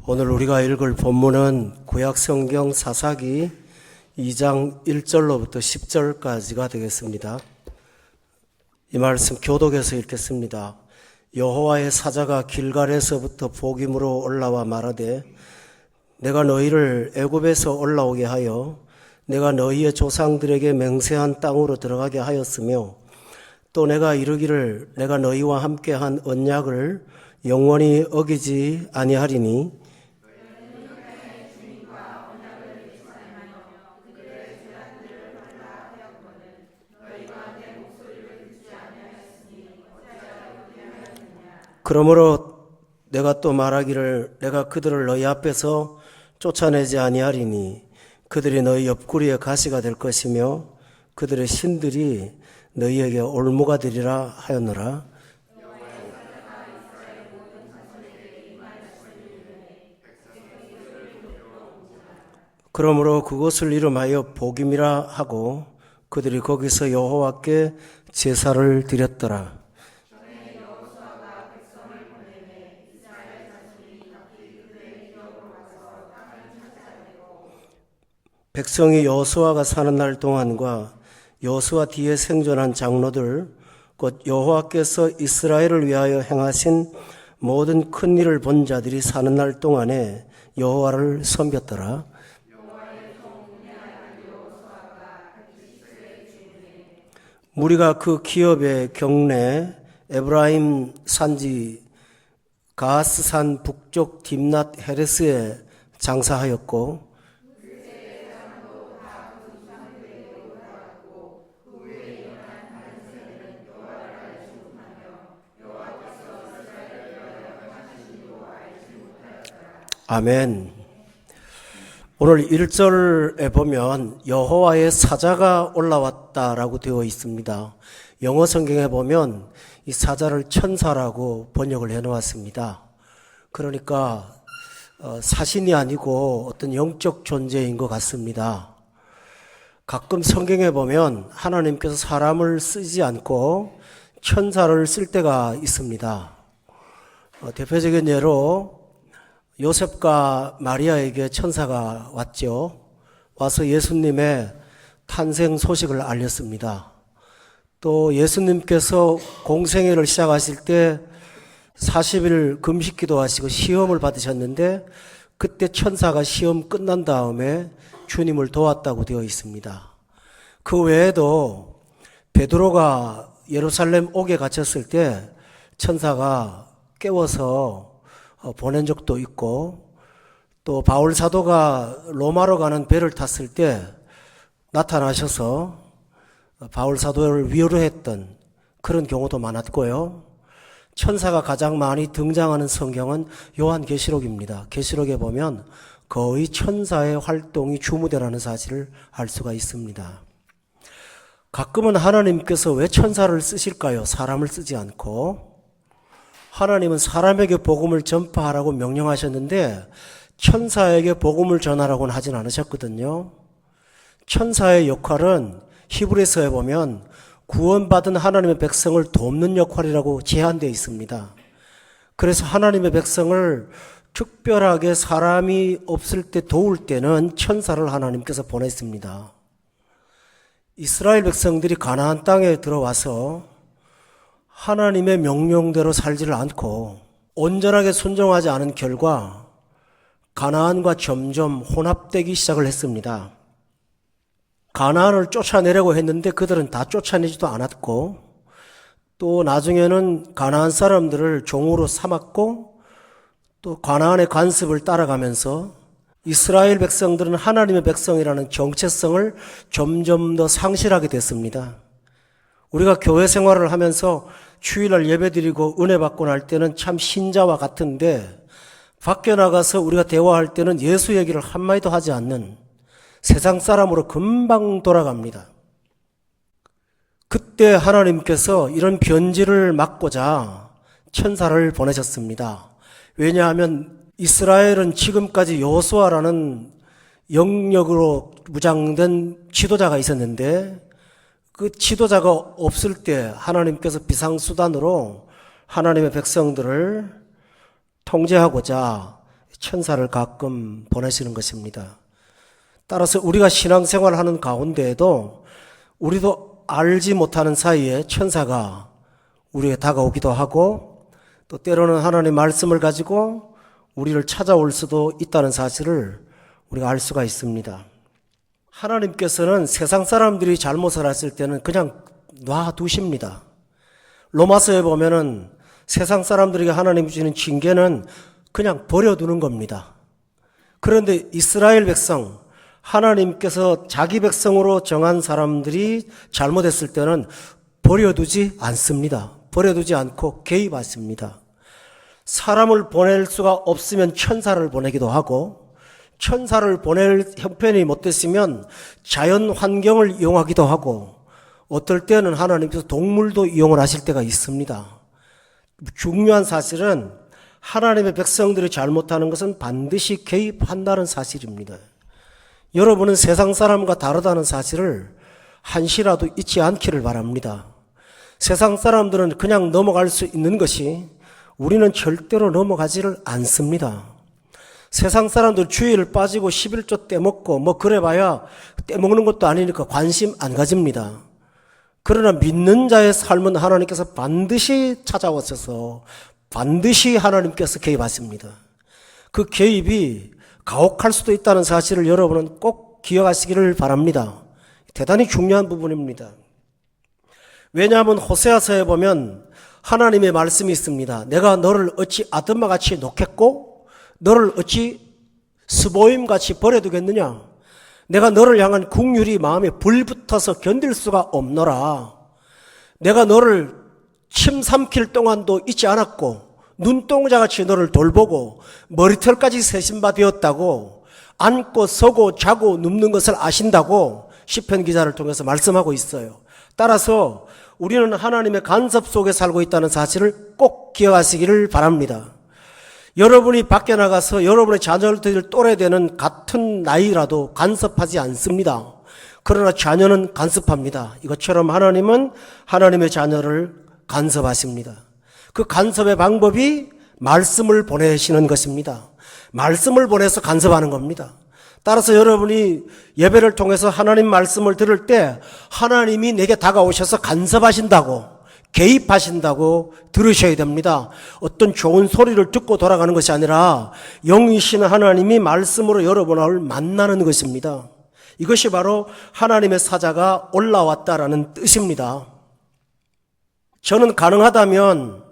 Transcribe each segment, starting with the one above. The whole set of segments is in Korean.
오늘 우리가 읽을 본문은 구약성경 사사기 2장 1절로부터 10절까지가 되겠습니다. 이 말씀 교독에서 읽겠습니다. 여호와의 사자가 길갈에서부터 복임으로 올라와 말하되 내가 너희를 애굽에서 올라오게 하여 내가 너희의 조상들에게 맹세한 땅으로 들어가게 하였으며 또 내가 이르기를 내가 너희와 함께한 언약을 영원히 어기지 아니하리니 그러므로 내가 또 말하기를 내가 그들을 너희 앞에서 쫓아내지 아니하리니 그들이 너희 옆구리에 가시가 될 것이며 그들의 신들이 너희에게 올무가 되리라 하였노라. 그러므로 그곳을 이름하여 복임이라 하고 그들이 거기서 여호와께 제사를 드렸더라. 백성이 여호수아가 사는 날 동안과 여호수아 뒤에 생존한 장로들 곧 여호와께서 이스라엘을 위하여 행하신 모든 큰 일을 본 자들이 사는 날 동안에 여호와를 섬겼더라. 무리가 그 기업의 경내 에브라임 산지 가하스산 북쪽 딥낫 헤레스에 장사하였고 아멘. 오늘 1절에 보면 여호와의 사자가 올라왔다라고 되어 있습니다. 영어 성경에 보면 이 사자를 천사라고 번역을 해놓았습니다. 그러니까 사신이 아니고 어떤 영적 존재인 것 같습니다. 가끔 성경에 보면 하나님께서 사람을 쓰지 않고 천사를 쓸 때가 있습니다. 대표적인 예로 요셉과 마리아에게 천사가 왔죠. 와서 예수님의 탄생 소식을 알렸습니다. 또 예수님께서 공생애를 시작하실 때 40일 금식 기도하시고 시험을 받으셨는데 그때 천사가 시험 끝난 다음에 주님을 도왔다고 되어 있습니다. 그 외에도 베드로가 예루살렘 옥에 갇혔을 때 천사가 깨워서 보낸 적도 있고 또 바울 사도가 로마로 가는 배를 탔을 때 나타나셔서 바울 사도를 위로했던 그런 경우도 많았고요. 천사가 가장 많이 등장하는 성경은 요한계시록입니다. 계시록에 보면 거의 천사의 활동이 주무대라는 사실을 알 수가 있습니다. 가끔은 하나님께서 왜 천사를 쓰실까요? 사람을 쓰지 않고. 하나님은 사람에게 복음을 전파하라고 명령하셨는데 천사에게 복음을 전하라고는 하진 않으셨거든요. 천사의 역할은 히브리서에 보면 구원받은 하나님의 백성을 돕는 역할이라고 제한되어 있습니다. 그래서 하나님의 백성을 특별하게 사람이 없을 때 도울 때는 천사를 하나님께서 보냈습니다. 이스라엘 백성들이 가나안 땅에 들어와서 하나님의 명령대로 살지를 않고 온전하게 순종하지 않은 결과 가나안과 점점 혼합되기 시작을 했습니다. 가나안을 쫓아내려고 했는데 그들은 다 쫓아내지도 않았고 또 나중에는 가나안 사람들을 종으로 삼았고 또 가나안의 관습을 따라가면서 이스라엘 백성들은 하나님의 백성이라는 정체성을 점점 더 상실하게 됐습니다. 우리가 교회 생활을 하면서 주일날 예배드리고 은혜 받고 날 때는 참 신자와 같은데 밖에 나가서 우리가 대화할 때는 예수 얘기를 한마디도 하지 않는 세상 사람으로 금방 돌아갑니다. 그때 하나님께서 이런 변질을 막고자 천사를 보내셨습니다. 왜냐하면 이스라엘은 지금까지 여호수아라는 영역으로 무장된 지도자가 있었는데 그 지도자가 없을 때 하나님께서 비상수단으로 하나님의 백성들을 통제하고자 천사를 가끔 보내시는 것입니다. 따라서 우리가 신앙생활을 하는 가운데에도 우리도 알지 못하는 사이에 천사가 우리에게 다가오기도 하고 또 때로는 하나님의 말씀을 가지고 우리를 찾아올 수도 있다는 사실을 우리가 알 수가 있습니다. 하나님께서는 세상 사람들이 잘못을 했을 때는 그냥 놔두십니다. 로마서에 보면은 세상 사람들에게 하나님이 주시는 징계는 그냥 버려두는 겁니다. 그런데 이스라엘 백성, 하나님께서 자기 백성으로 정한 사람들이 잘못했을 때는 버려두지 않습니다. 버려두지 않고 개입하십니다. 사람을 보낼 수가 없으면 천사를 보내기도 하고, 천사를 보낼 형편이 못 됐으면 자연 환경을 이용하기도 하고, 어떨 때는 하나님께서 동물도 이용을 하실 때가 있습니다. 중요한 사실은 하나님의 백성들이 잘못하는 것은 반드시 개입한다는 사실입니다. 여러분은 세상 사람과 다르다는 사실을 한시라도 잊지 않기를 바랍니다. 세상 사람들은 그냥 넘어갈 수 있는 것이 우리는 절대로 넘어가지를 않습니다. 세상 사람들 주일 빠지고 11조 떼먹고 뭐 그래봐야 떼먹는 것도 아니니까 관심 안 가집니다. 그러나 믿는 자의 삶은 하나님께서 반드시 찾아오셔서 반드시 하나님께서 개입하십니다. 그 개입이 가혹할 수도 있다는 사실을 여러분은 꼭 기억하시기를 바랍니다. 대단히 중요한 부분입니다. 왜냐하면 호세아서에 보면 하나님의 말씀이 있습니다. 내가 너를 어찌 아드마같이 놓겠고 너를 어찌 스보임같이 버려두겠느냐. 내가 너를 향한 긍휼이 마음에 불붙어서 견딜 수가 없노라. 내가 너를 침 삼킬 동안도 잊지 않았고 눈동자같이 너를 돌보고 머리털까지 세신바 되었다고 앉고 서고 자고 눕는 것을 아신다고 시편 기자를 통해서 말씀하고 있어요. 따라서 우리는 하나님의 간섭 속에 살고 있다는 사실을 꼭 기억하시기를 바랍니다. 여러분이 밖에 나가서 여러분의 자녀들 또래되는 같은 나이라도 간섭하지 않습니다. 그러나 자녀는 간섭합니다. 이것처럼 하나님은 하나님의 자녀를 간섭하십니다. 그 간섭의 방법이 말씀을 보내시는 것입니다. 말씀을 보내서 간섭하는 겁니다. 따라서 여러분이 예배를 통해서 하나님 말씀을 들을 때 하나님이 내게 다가오셔서 간섭하신다고, 개입하신다고 들으셔야 됩니다. 어떤 좋은 소리를 듣고 돌아가는 것이 아니라 영이신 하나님이 말씀으로 여러분을 만나는 것입니다. 이것이 바로 하나님의 사자가 올라왔다라는 뜻입니다. 저는 가능하다면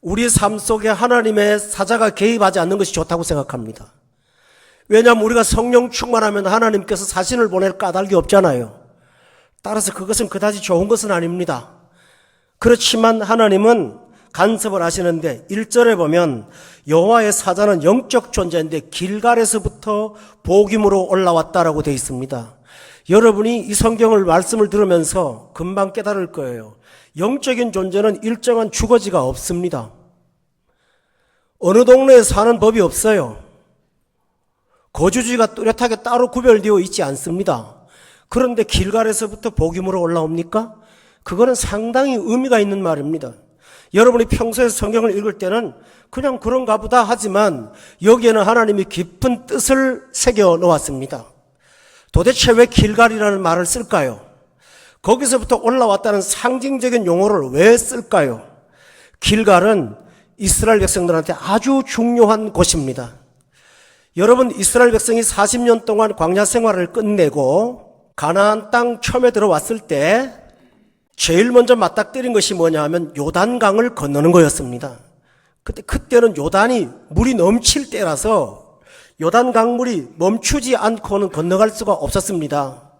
우리 삶 속에 하나님의 사자가 개입하지 않는 것이 좋다고 생각합니다. 왜냐하면 우리가 성령 충만하면 하나님께서 사신을 보낼 까닭이 없잖아요. 따라서 그것은 그다지 좋은 것은 아닙니다. 그렇지만 하나님은 간섭을 하시는데 1절에 보면 여호와의 사자는 영적 존재인데 길갈에서부터 복임으로 올라왔다라고 되어 있습니다. 여러분이 이 성경을 말씀을 들으면서 금방 깨달을 거예요. 영적인 존재는 일정한 주거지가 없습니다. 어느 동네에 사는 법이 없어요. 거주지가 뚜렷하게 따로 구별되어 있지 않습니다. 그런데 길갈에서부터 복임으로 올라옵니까? 그거는 상당히 의미가 있는 말입니다. 여러분이 평소에 성경을 읽을 때는 그냥 그런가 보다 하지만 여기에는 하나님이 깊은 뜻을 새겨 놓았습니다. 도대체 왜 길갈이라는 말을 쓸까요? 거기서부터 올라왔다는 상징적인 용어를 왜 쓸까요? 길갈은 이스라엘 백성들한테 아주 중요한 곳입니다. 여러분, 이스라엘 백성이 40년 동안 광야 생활을 끝내고 가나안 땅 처음에 들어왔을 때 제일 먼저 맞닥뜨린 것이 뭐냐 하면 요단강을 건너는 거였습니다. 그때는 요단이 물이 넘칠 때라서 요단강 물이 멈추지 않고는 건너갈 수가 없었습니다.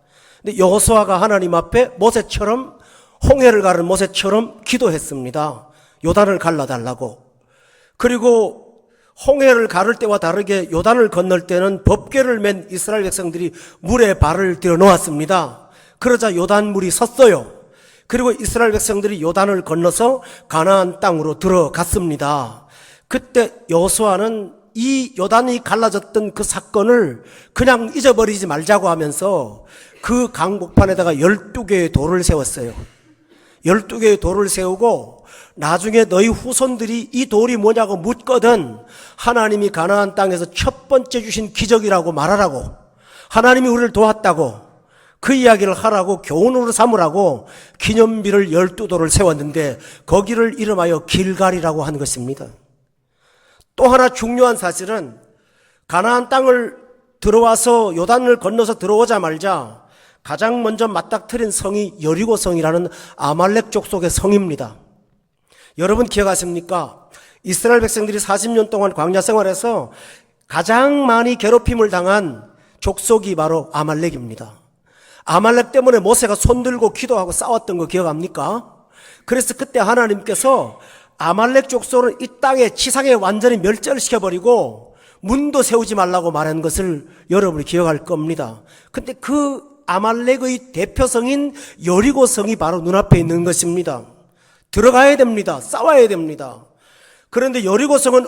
근데 여호수아가 하나님 앞에 모세처럼, 홍해를 가른 모세처럼 기도했습니다. 요단을 갈라달라고. 그리고 홍해를 가를 때와 다르게 요단을 건널 때는 법궤를 맨 이스라엘 백성들이 물에 발을 들여 놓았습니다. 그러자 요단물이 섰어요. 그리고 이스라엘 백성들이 요단을 건너서 가나안 땅으로 들어갔습니다. 그때 여호수아는 이 요단이 갈라졌던 그 사건을 그냥 잊어버리지 말자고 하면서 그 강복판에다가 12개의 돌을 세웠어요. 12개의 돌을 세우고 나중에 너희 후손들이 이 돌이 뭐냐고 묻거든 하나님이 가나안 땅에서 첫 번째 주신 기적이라고 말하라고, 하나님이 우리를 도왔다고 그 이야기를 하라고 교훈으로 삼으라고 기념비를 12돌을 세웠는데 거기를 이름하여 길갈이라고 한 것입니다. 또 하나 중요한 사실은 가나안 땅을 들어와서 요단을 건너서 들어오자마자 가장 먼저 맞닥뜨린 성이 여리고 성이라는 아말렉 족속의 성입니다. 여러분 기억하십니까? 이스라엘 백성들이 40년 동안 광야 생활에서 가장 많이 괴롭힘을 당한 족속이 바로 아말렉입니다. 아말렉 때문에 모세가 손들고 기도하고 싸웠던 거 기억합니까? 그래서 그때 하나님께서 아말렉 족속을 이 땅에 지상에 완전히 멸절시켜버리고 문도 세우지 말라고 말한 것을 여러분이 기억할 겁니다. 근데 그 아말렉의 대표성인 여리고성이 바로 눈앞에 있는 것입니다. 들어가야 됩니다. 싸워야 됩니다. 그런데 여리고성은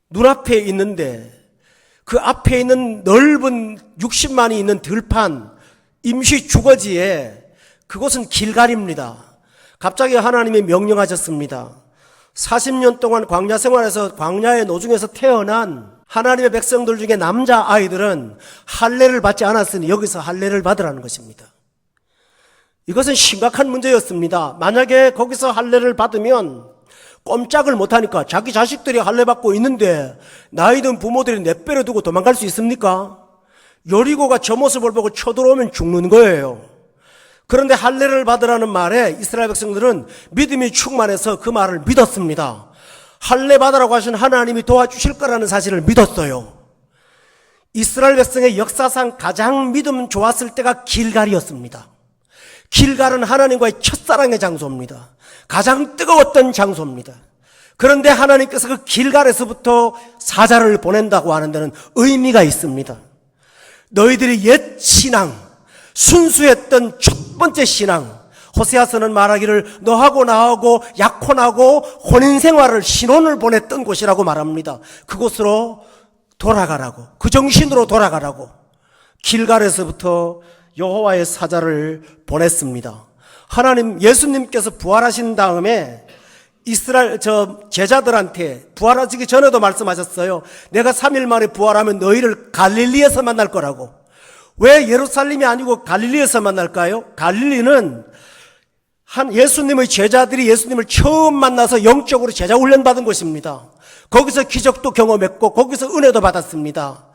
눈앞에 있는데 그 앞에 있는 넓은 60만이 있는 들판, 임시 주거지에 그곳은 길갈입니다. 갑자기 하나님이 명령하셨습니다. 40년 동안 광야 생활에서 광야의 노중에서 태어난 하나님의 백성들 중에 남자아이들은 할례를 받지 않았으니 여기서 할례를 받으라는 것입니다. 이것은 심각한 문제였습니다. 만약에 거기서 할례를 받으면 꼼짝을 못하니까 자기 자식들이 할례 받고 있는데 나이든 부모들이 내버려 두고 도망갈 수 있습니까? 여리고가 저 모습을 보고 쳐들어오면 죽는 거예요. 그런데 할례를 받으라는 말에 이스라엘 백성들은 믿음이 충만해서 그 말을 믿었습니다. 할례 받으라고 하신 하나님이 도와주실 거라는 사실을 믿었어요. 이스라엘 백성의 역사상 가장 믿음 좋았을 때가 길갈이었습니다. 길갈은 하나님과의 첫사랑의 장소입니다. 가장 뜨거웠던 장소입니다. 그런데 하나님께서 그 길갈에서부터 사자를 보낸다고 하는 데는 의미가 있습니다. 너희들이 옛 신앙, 순수했던 첫 번째 신앙, 호세아서는 말하기를 너하고 나하고 약혼하고 혼인생활을 신혼을 보냈던 곳이라고 말합니다. 그곳으로 돌아가라고, 그 정신으로 돌아가라고 길갈에서부터 여호와의 사자를 보냈습니다. 하나님, 예수님께서 부활하신 다음에 이스라엘 제자들한테 부활하시기 전에도 말씀하셨어요. 내가 3일 만에 부활하면 너희를 갈릴리에서 만날 거라고. 왜 예루살렘이 아니고 갈릴리에서 만날까요? 갈릴리는 예수님의 제자들이 예수님을 처음 만나서 영적으로 제자 훈련 받은 곳입니다. 거기서 기적도 경험했고 거기서 은혜도 받았습니다.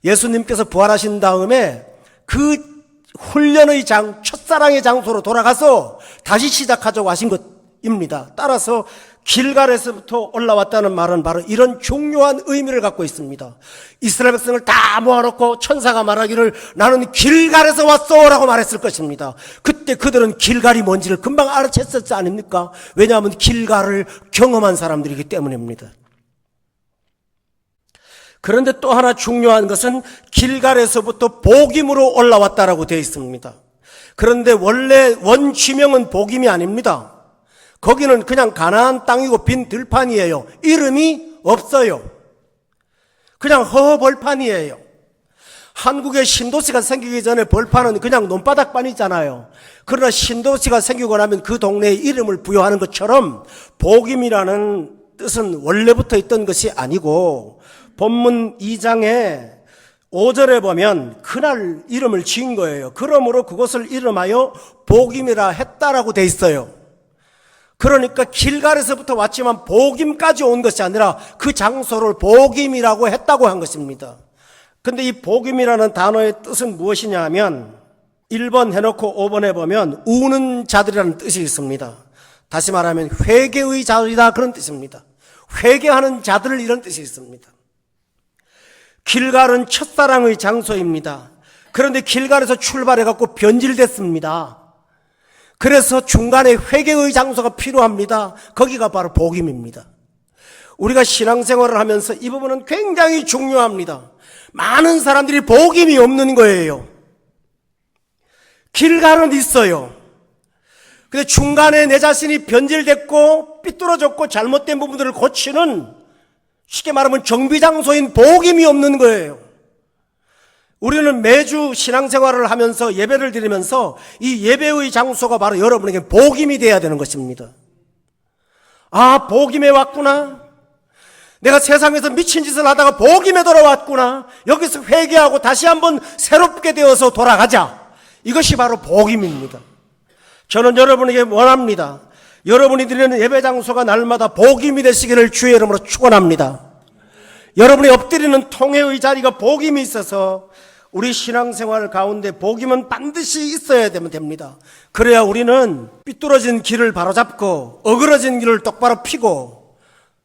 예수님께서 부활하신 다음에 그 훈련의 첫사랑의 장소로 돌아가서 다시 시작하자고 하신 것입니다. 따라서 길갈에서부터 올라왔다는 말은 바로 이런 중요한 의미를 갖고 있습니다. 이스라엘 백성을 다 모아놓고 천사가 말하기를 나는 길갈에서 왔소 라고 말했을 것입니다. 그때 그들은 길갈이 뭔지를 금방 알아챘었지 않습니까? 왜냐하면 길갈을 경험한 사람들이기 때문입니다. 그런데 또 하나 중요한 것은 길갈에서부터 복임으로 올라왔다라고 되어 있습니다. 그런데 원래 원지명은 복임이 아닙니다. 거기는 그냥 가나안 땅이고 빈 들판이에요. 이름이 없어요. 그냥 허허벌판이에요. 한국에 신도시가 생기기 전에 벌판은 그냥 논바닥판이잖아요. 그러나 신도시가 생기고 나면 그 동네에 이름을 부여하는 것처럼 복임이라는 뜻은 원래부터 있던 것이 아니고 본문 2장에 5절에 보면 그날 이름을 지은 거예요. 그러므로 그것을 이름하여 복임이라 했다라고 돼 있어요. 그러니까 길갈에서부터 왔지만 복임까지 온 것이 아니라 그 장소를 복임이라고 했다고 한 것입니다. 근데 이 복임이라는 단어의 뜻은 무엇이냐 하면 1번 해놓고 5번에 보면 우는 자들이라는 뜻이 있습니다. 다시 말하면 회개의 자들이다 그런 뜻입니다. 회개하는 자들 이런 뜻이 있습니다. 길갈은 첫사랑의 장소입니다. 그런데 길갈에서 출발해갖고 변질됐습니다. 그래서 중간에 회개의 장소가 필요합니다. 거기가 바로 복임입니다. 우리가 신앙생활을 하면서 이 부분은 굉장히 중요합니다. 많은 사람들이 복임이 없는 거예요. 길갈은 있어요. 근데 중간에 내 자신이 변질됐고 삐뚤어졌고 잘못된 부분들을 고치는 쉽게 말하면 정비장소인 복임이 없는 거예요. 우리는 매주 신앙생활을 하면서 예배를 드리면서 이 예배의 장소가 바로 여러분에게 복임이 되어야 되는 것입니다. 아, 복임에 왔구나. 내가 세상에서 미친 짓을 하다가 복임에 돌아왔구나. 여기서 회개하고 다시 한번 새롭게 되어서 돌아가자. 이것이 바로 복임입니다. 저는 여러분에게 원합니다. 여러분이 드리는 예배 장소가 날마다 복임이 되시기를 주의 이름으로 축원합니다. 여러분이 엎드리는 통회의 자리가 복임이 있어서 우리 신앙생활 가운데 복임은 반드시 있어야 됩니다. 그래야 우리는 삐뚤어진 길을 바로잡고 어그러진 길을 똑바로 피고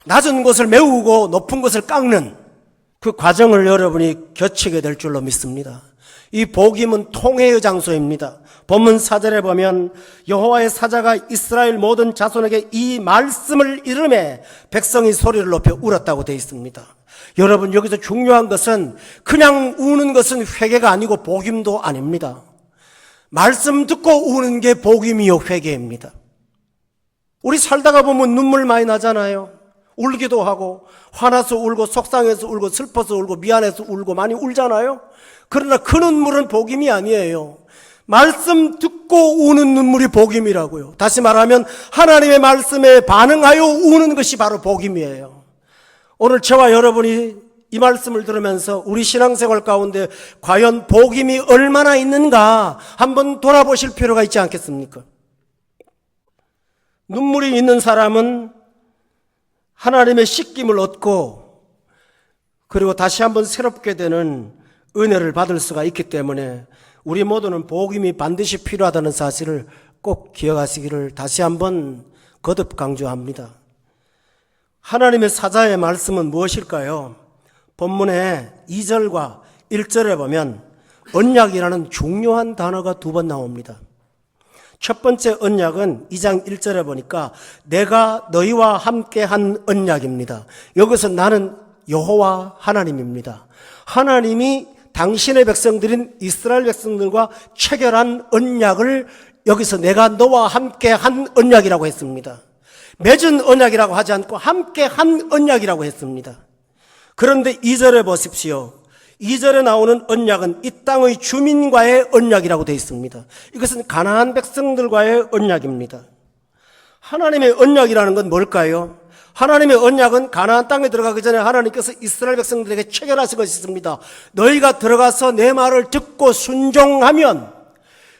낮은 곳을 메우고 높은 곳을 깎는 그 과정을 여러분이 거치게 될 줄로 믿습니다. 이 복임은 통회의 장소입니다. 본문 4절에 보면 여호와의 사자가 이스라엘 모든 자손에게 이 말씀을 이르매 백성이 소리를 높여 울었다고 되어 있습니다. 여러분, 여기서 중요한 것은 그냥 우는 것은 회개가 아니고 복임도 아닙니다. 말씀 듣고 우는 게 복임이요 회개입니다. 우리 살다가 보면 눈물 많이 나잖아요. 울기도 하고 화나서 울고 속상해서 울고 슬퍼서 울고 미안해서 울고 많이 울잖아요. 그러나 그 눈물은 복임이 아니에요. 말씀 듣고 우는 눈물이 복임이라고요. 다시 말하면 하나님의 말씀에 반응하여 우는 것이 바로 복임이에요. 오늘 저와 여러분이 이 말씀을 들으면서 우리 신앙생활 가운데 과연 복임이 얼마나 있는가 한번 돌아보실 필요가 있지 않겠습니까? 눈물이 있는 사람은 하나님의 씻김을 얻고 그리고 다시 한번 새롭게 되는 은혜를 받을 수가 있기 때문에 우리 모두는 복임이 반드시 필요하다는 사실을 꼭 기억하시기를 다시 한번 거듭 강조합니다. 하나님의 사자의 말씀은 무엇일까요? 본문의 2절과 1절에 보면 언약이라는 중요한 단어가 2번 나옵니다. 첫 번째 언약은 2장 1절에 보니까 내가 너희와 함께한 언약입니다. 여기서 나는 여호와 하나님입니다. 하나님이 당신의 백성들인 이스라엘 백성들과 체결한 언약을 여기서 내가 너와 함께한 언약이라고 했습니다. 맺은 언약이라고 하지 않고 함께한 언약이라고 했습니다. 그런데 2절에 보십시오. 2절에 나오는 언약은 이 땅의 주민과의 언약이라고 되어 있습니다. 이것은 가나안 백성들과의 언약입니다. 하나님의 언약이라는 건 뭘까요? 하나님의 언약은 가나안 땅에 들어가기 전에 하나님께서 이스라엘 백성들에게 체결하신 것이 있습니다. 너희가 들어가서 내 말을 듣고 순종하면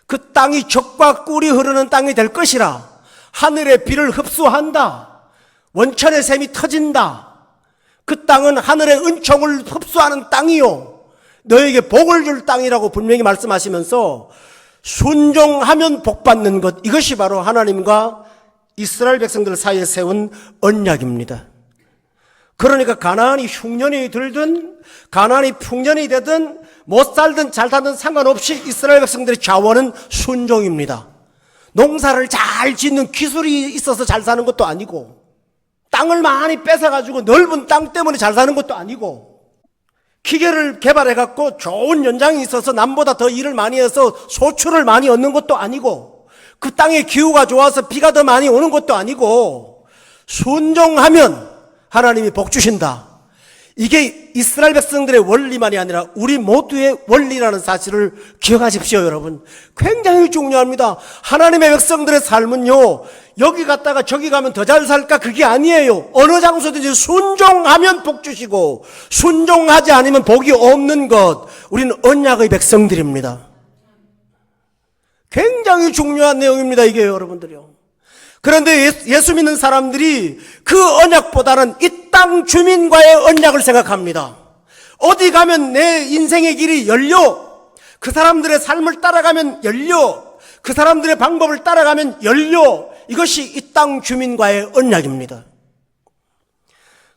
그 땅이 젖과 꿀이 흐르는 땅이 될 것이라. 하늘의 비를 흡수한다. 원천의 샘이 터진다. 그 땅은 하늘의 은총을 흡수하는 땅이요 너에게 복을 줄 땅이라고 분명히 말씀하시면서 순종하면 복받는 것, 이것이 바로 하나님과 이스라엘 백성들 사이에 세운 언약입니다. 그러니까 가나안이 흉년이 들든 가나안이 풍년이 되든 못 살든 잘 살든 상관없이 이스라엘 백성들의 자원은 순종입니다. 농사를 잘 짓는 기술이 있어서 잘 사는 것도 아니고 땅을 많이 뺏어가지고 넓은 땅 때문에 잘 사는 것도 아니고 기계를 개발해갖고 좋은 연장이 있어서 남보다 더 일을 많이 해서 소출을 많이 얻는 것도 아니고 그 땅의 기후가 좋아서 비가 더 많이 오는 것도 아니고 순종하면 하나님이 복 주신다. 이게 이스라엘 백성들의 원리만이 아니라 우리 모두의 원리라는 사실을 기억하십시오, 여러분. 굉장히 중요합니다. 하나님의 백성들의 삶은요, 여기 갔다가 저기 가면 더 잘 살까? 그게 아니에요. 어느 장소든지 순종하면 복 주시고 순종하지 않으면 복이 없는 것. 우리는 언약의 백성들입니다. 굉장히 중요한 내용입니다, 이게 여러분들이요. 그런데 예수 믿는 사람들이 그 언약보다는 이 땅 주민과의 언약을 생각합니다. 어디 가면 내 인생의 길이 열려, 그 사람들의 삶을 따라가면 열려, 그 사람들의 방법을 따라가면 열려, 이것이 이 땅 주민과의 언약입니다.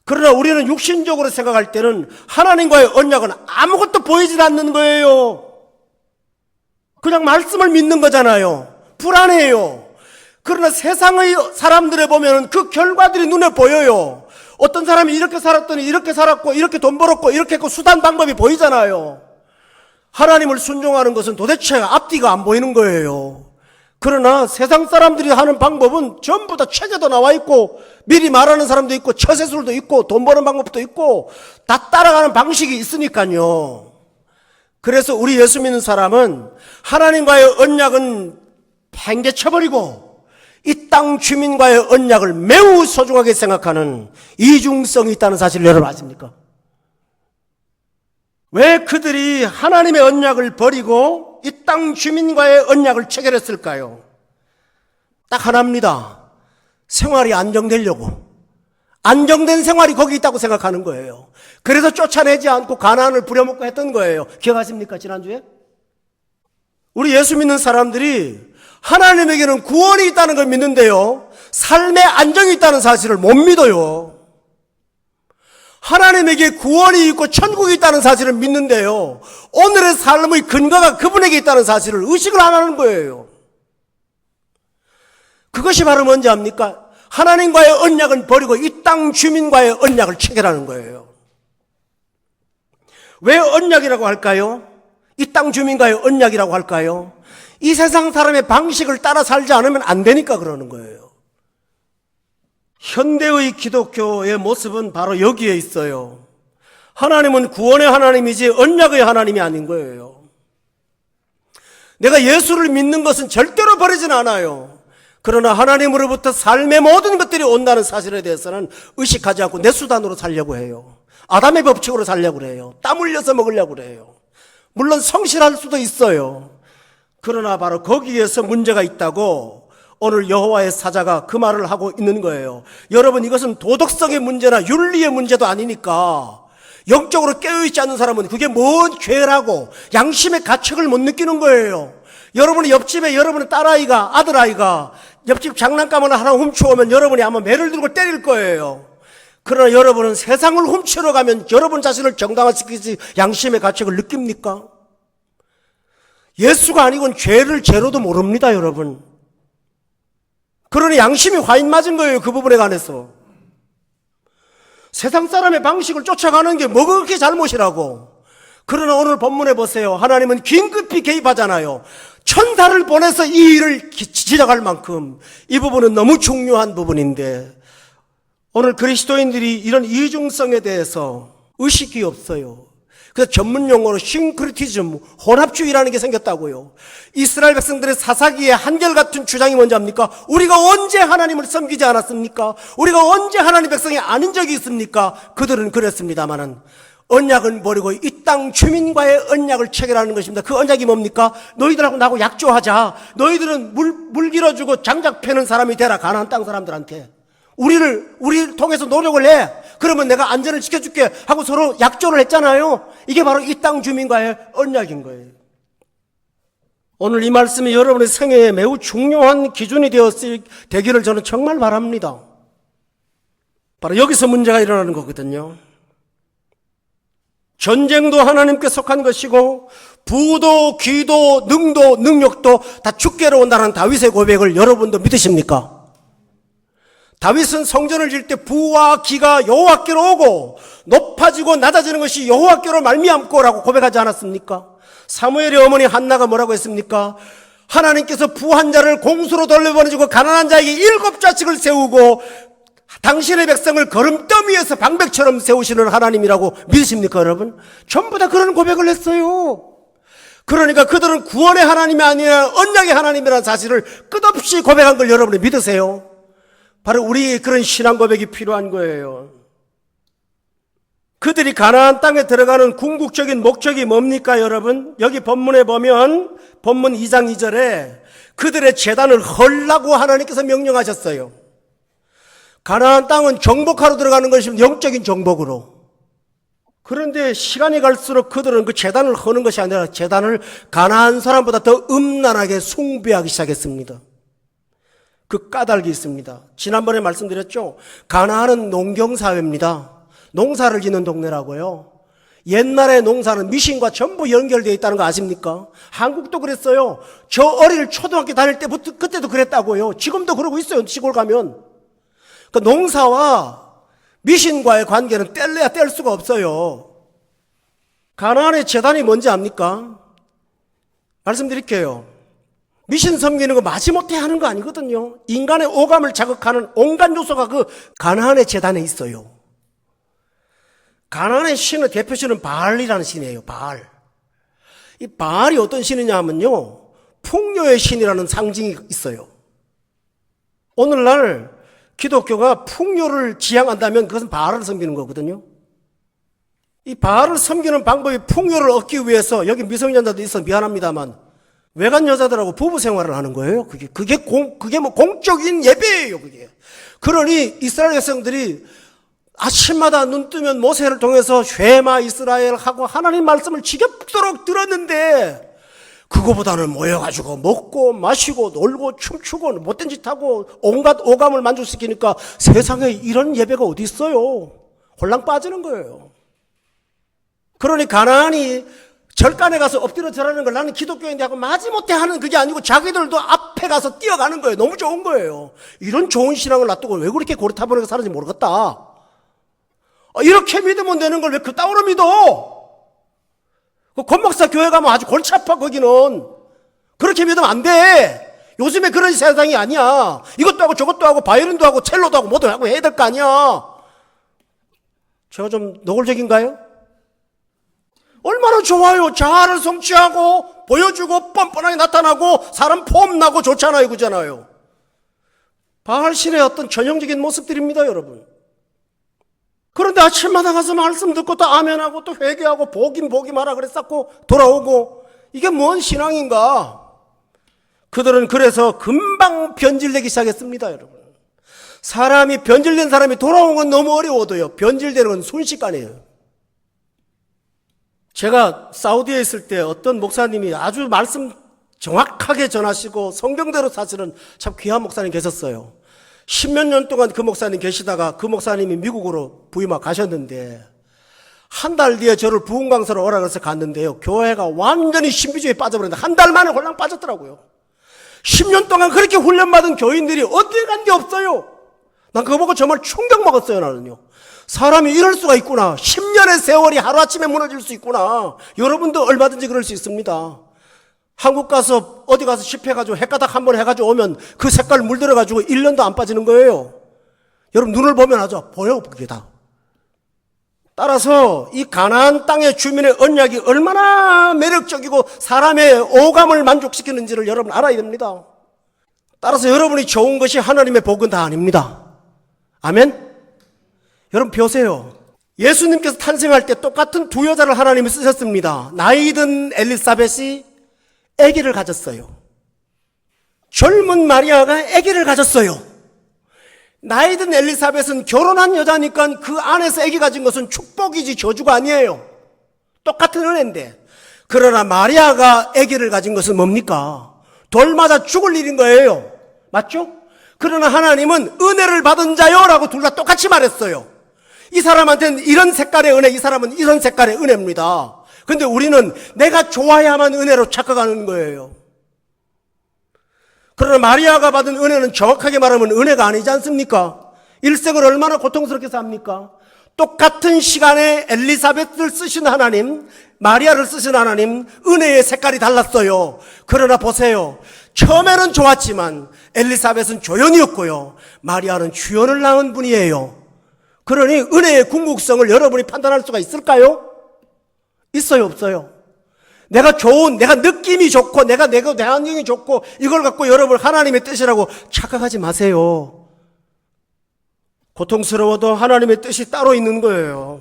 그러나 우리는 육신적으로 생각할 때는 하나님과의 언약은 아무것도 보이질 않는 거예요. 그냥 말씀을 믿는 거잖아요. 불안해요. 그러나 세상의 사람들에 보면 그 결과들이 눈에 보여요. 어떤 사람이 이렇게 살았더니 이렇게 살았고 이렇게 돈 벌었고 이렇게 했고 수단 방법이 보이잖아요. 하나님을 순종하는 것은 도대체 앞뒤가 안 보이는 거예요. 그러나 세상 사람들이 하는 방법은 전부 다 책에도 나와 있고 미리 말하는 사람도 있고 처세술도 있고 돈 버는 방법도 있고 다 따라가는 방식이 있으니까요. 그래서 우리 예수 믿는 사람은 하나님과의 언약은 팽개쳐버리고 이 땅 주민과의 언약을 매우 소중하게 생각하는 이중성이 있다는 사실을 여러분 아십니까? 왜 그들이 하나님의 언약을 버리고 이 땅 주민과의 언약을 체결했을까요? 딱 하나입니다. 생활이 안정되려고. 안정된 생활이 거기 있다고 생각하는 거예요. 그래서 쫓아내지 않고 가나안을 부려먹고 했던 거예요. 기억하십니까? 지난주에? 우리 예수 믿는 사람들이 하나님에게는 구원이 있다는 걸 믿는데요, 삶의 안정이 있다는 사실을 못 믿어요. 하나님에게 구원이 있고 천국이 있다는 사실을 믿는데요, 오늘의 삶의 근거가 그분에게 있다는 사실을 의식을 안 하는 거예요. 그것이 바로 뭔지 압니까? 하나님과의 언약은 버리고 이 땅 주민과의 언약을 체결하는 거예요. 왜 언약이라고 할까요? 이 땅 주민과의 언약이라고 할까요? 이 세상 사람의 방식을 따라 살지 않으면 안 되니까 그러는 거예요. 현대의 기독교의 모습은 바로 여기에 있어요. 하나님은 구원의 하나님이지 언약의 하나님이 아닌 거예요. 내가 예수를 믿는 것은 절대로 버리진 않아요. 그러나 하나님으로부터 삶의 모든 것들이 온다는 사실에 대해서는 의식하지 않고 내 수단으로 살려고 해요. 아담의 법칙으로 살려고 해요. 땀 흘려서 먹으려고 해요. 물론 성실할 수도 있어요. 그러나 바로 거기에서 문제가 있다고 오늘 여호와의 사자가 그 말을 하고 있는 거예요. 여러분, 이것은 도덕성의 문제나 윤리의 문제도 아니니까 영적으로 깨어있지 않는 사람은 그게 뭔 죄라고 양심의 가책을 못 느끼는 거예요. 여러분의 옆집에 여러분의 딸아이가, 아들아이가 옆집 장난감을 하나 훔쳐오면 여러분이 아마 매를 들고 때릴 거예요. 그러나 여러분은 세상을 훔치러 가면 여러분 자신을 정당화시키지 양심의 가책을 느낍니까? 예수가 아니고는 죄를 죄로도 모릅니다, 여러분. 그러니 양심이 화인 맞은 거예요, 그 부분에 관해서. 세상 사람의 방식을 쫓아가는 게 뭐가 그렇게 잘못이라고. 그러나 오늘 본문에 보세요. 하나님은 긴급히 개입하잖아요. 천사를 보내서 이 일을 지적할 만큼 이 부분은 너무 중요한 부분인데 오늘 그리스도인들이 이런 이중성에 대해서 의식이 없어요. 그래서 전문 용어로 싱크리티즘, 혼합주의라는 게 생겼다고요. 이스라엘 백성들의 사사기의 한결같은 주장이 뭔지 압니까? 우리가 언제 하나님을 섬기지 않았습니까? 우리가 언제 하나님 백성이 아닌 적이 있습니까? 그들은 그랬습니다마는 언약은 버리고 이 땅 주민과의 언약을 체결하는 것입니다. 그 언약이 뭡니까? 너희들하고 나하고 약조하자. 너희들은 물 길어주고 장작 패는 사람이 되라. 가나안 땅 사람들한테. 우리를 통해서 노력을 해. 그러면 내가 안전을 지켜줄게 하고 서로 약조를 했잖아요. 이게 바로 이 땅 주민과의 언약인 거예요. 오늘 이 말씀이 여러분의 생애에 매우 중요한 기준이 되기를 저는 정말 바랍니다. 바로 여기서 문제가 일어나는 거거든요. 전쟁도 하나님께 속한 것이고 부도, 기도, 능도, 능력도 다 주께로 온다는 다윗의 고백을 여러분도 믿으십니까? 다윗은 성전을 질 때 부와 기가 여호와께로 오고 높아지고 낮아지는 것이 여호와께로 말미암고라고 고백하지 않았습니까? 사무엘의 어머니 한나가 뭐라고 했습니까? 하나님께서 부한 자를 공수로 돌려보내주고 가난한 자에게 7좌측을 세우고 당신의 백성을 걸음더미에서 방백처럼 세우시는 하나님이라고 믿으십니까, 여러분? 전부 다 그런 고백을 했어요. 그러니까 그들은 구원의 하나님이 아니라 언약의 하나님이라는 사실을 끝없이 고백한 걸 여러분이 믿으세요? 바로 우리의 그런 신앙 고백이 필요한 거예요. 그들이 가나안 땅에 들어가는 궁극적인 목적이 뭡니까, 여러분? 여기 본문에 보면 본문 2장 2절에 그들의 제단을 헐라고 하나님께서 명령하셨어요. 가나안 땅은 정복하러 들어가는 것이면 영적인 정복으로. 그런데 시간이 갈수록 그들은 그 제단을 허는 것이 아니라 제단을 가나안 사람보다 더 음란하게 숭배하기 시작했습니다. 그 까닭이 있습니다. 지난번에 말씀드렸죠. 가나안은 농경사회입니다. 농사를 짓는 동네라고요. 옛날에 농사는 미신과 전부 연결되어 있다는 거 아십니까? 한국도 그랬어요. 저 어릴 초등학교 다닐 때부터 그때도 그랬다고요. 지금도 그러고 있어요. 시골 가면. 그 농사와 미신과의 관계는 뗄래야 뗄 수가 없어요. 가나안의 제단이 뭔지 압니까? 말씀드릴게요. 미신 섬기는 거 마지못해 하는 거 아니거든요. 인간의 오감을 자극하는 온갖 요소가 그 가나안의 제단에 있어요. 가나안의 신의 대표신은 바알이라는 신이에요. 바알. 이 바알이 어떤 신이냐 하면요, 풍요의 신이라는 상징이 있어요. 오늘날 기독교가 풍요를 지향한다면 그것은 바알을 섬기는 거거든요. 이 바알을 섬기는 방법이 풍요를 얻기 위해서, 여기 미성년자도 있어 미안합니다만 외간 여자들하고 부부 생활을 하는 거예요. 그게 뭐 공적인 예배예요, 그게. 그러니 이스라엘 백성들이 아침마다 눈 뜨면 모세를 통해서 쉐마 이스라엘 하고 하나님 말씀을 지겹도록 들었는데, 그거보다는 모여가지고 먹고 마시고 놀고 춤추고 못된 짓 하고 온갖 오감을 만족시키니까 세상에 이런 예배가 어디 있어요? 홀랑 빠지는 거예요. 그러니 가나안이 절간에 가서 엎드려 절하는 걸 나는 기독교인데 하고 마지못해 하는 그게 아니고 자기들도 앞에 가서 뛰어가는 거예요. 너무 좋은 거예요. 이런 좋은 신앙을 놔두고 왜 그렇게 고리타분하게 사는지 모르겠다. 이렇게 믿으면 되는 걸 왜 그따위로 믿어? 그 권목사 교회 가면 아주 골치 아파, 거기는. 그렇게 믿으면 안 돼. 요즘에 그런 세상이 아니야. 이것도 하고 저것도 하고 바이올린도 하고 첼로도 하고 뭐도 하고 해야 될 거 아니야. 제가 좀 노골적인가요? 얼마나 좋아요. 자아를 성취하고 보여주고 뻔뻔하게 나타나고 사람 폼나고 좋잖아요. 그잖아요. 바알 신의 어떤 전형적인 모습들입니다, 여러분. 그런데 아침마다 가서 말씀 듣고 또 아멘하고 또 회개하고 보긴 마라 그랬었고 돌아오고, 이게 뭔 신앙인가? 그들은 그래서 금방 변질되기 시작했습니다, 여러분. 사람이 변질된 사람이 돌아오는 건 너무 어려워도요, 변질되는 건 순식간이에요. 제가 사우디에 있을 때 어떤 목사님이 아주 말씀 정확하게 전하시고 성경대로 사실은 참 귀한 목사님 계셨어요. 10몇 년 동안 그 목사님 계시다가 그 목사님이 미국으로 부임하 가셨는데, 한 달 뒤에 저를 부흥 강사로 오라 그래서 갔는데요, 교회가 완전히 신비주의에 빠져버렸는데 한 달 만에 홀랑 빠졌더라고요. 10년 동안 그렇게 훈련받은 교인들이 어디 간 게 없어요. 난 그거 보고 정말 충격 먹었어요, 나는요. 사람이 이럴 수가 있구나. 10년의 세월이 하루아침에 무너질 수 있구나. 여러분도 얼마든지 그럴 수 있습니다. 한국 가서 어디 가서 집회가지고 헷가닥 한번 해가지고 오면 그 색깔 물들어가지고 1년도 안 빠지는 거예요. 여러분 눈을 보면 아죠. 보여, 그게 다. 따라서 이 가나안 땅의 주민의 언약이 얼마나 매력적이고 사람의 오감을 만족시키는지를 여러분 알아야 됩니다. 따라서 여러분이 좋은 것이 하나님의 복은 다 아닙니다. 아멘? 여러분 보세요. 예수님께서 탄생할 때 똑같은 두 여자를 하나님이 쓰셨습니다. 나이 든 엘리사벳이 아기를 가졌어요. 젊은 마리아가 아기를 가졌어요. 나이 든 엘리사벳은 결혼한 여자니까 그 안에서 아기 가진 것은 축복이지 저주가 아니에요. 똑같은 은혜인데, 그러나 마리아가 아기를 가진 것은 뭡니까? 돌 맞아 죽을 일인 거예요. 맞죠? 그러나 하나님은 은혜를 받은 자요라고 둘 다 똑같이 말했어요. 이 사람한테는 이런 색깔의 은혜, 이 사람은 이런 색깔의 은혜입니다. 근데 우리는 내가 좋아야만 은혜로 착각하는 거예요. 그러나 마리아가 받은 은혜는 정확하게 말하면 은혜가 아니지 않습니까? 일생을 얼마나 고통스럽게 삽니까? 똑같은 시간에 엘리사벳을 쓰신 하나님, 마리아를 쓰신 하나님, 은혜의 색깔이 달랐어요. 그러나 보세요. 처음에는 좋았지만 엘리사벳은 조연이었고요, 마리아는 주연을 낳은 분이에요. 그러니 은혜의 궁극성을 여러분이 판단할 수가 있을까요? 있어요, 없어요? 내가 느낌이 좋고, 내가 대한민국이 좋고, 이걸 갖고 여러분 하나님의 뜻이라고 착각하지 마세요. 고통스러워도 하나님의 뜻이 따로 있는 거예요.